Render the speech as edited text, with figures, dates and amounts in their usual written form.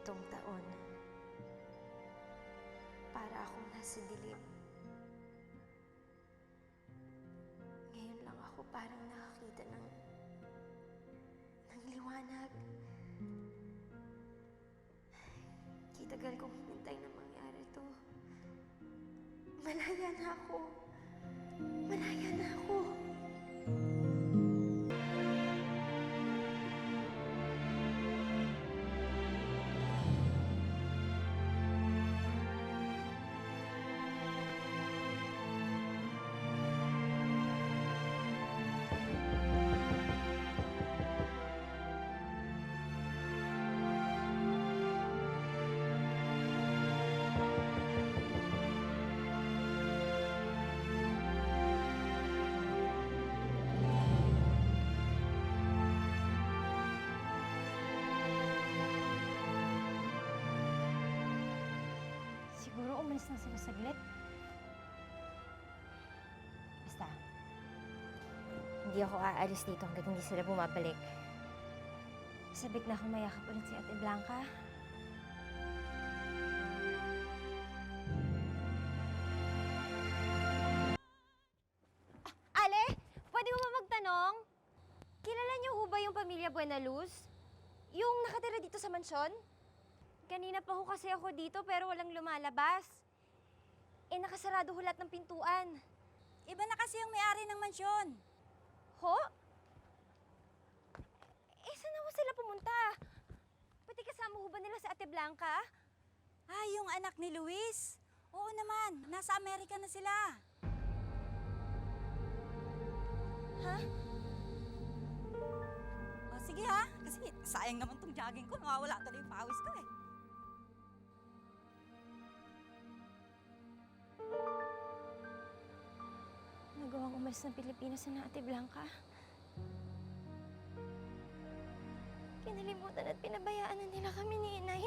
pitong taon. Para akong nasa dilim. Ngayon lang ako parang nakakita ng liwanag. Kitagal kong hinintay na mangyari to. Malaya na ako. Malaya na ako. Siguro umalis na sila saglit. Basta, hindi ako aalis dito hanggat hindi sila bumabalik. Sabik na akong mayakap ulit si Ate Blanca. Ale! Pwede mo ba magtanong? Kilala niyo ho ba yung pamilya Buenaluz? Yung nakatira dito sa mansyon? Kanina pa ho kasi ako dito pero walang lumalabas. Nakasarado ho lahat ng pintuan. Iba na kasi yung may-ari ng mansyon. Ho? Saan na ho sila pumunta? Pati kasama ho ba nila si Ate Blanca? Ah, yung anak ni Luis. Oo naman, nasa Amerika na sila. Ha? O sige ha, kasi sayang naman tong jogging ko. Nawawala tuloy yung pawis ko eh. Nagawang umalis ng Pilipinas na Ate Blanca. Kinalimutan at pinabayaan na nila kami ni Inay.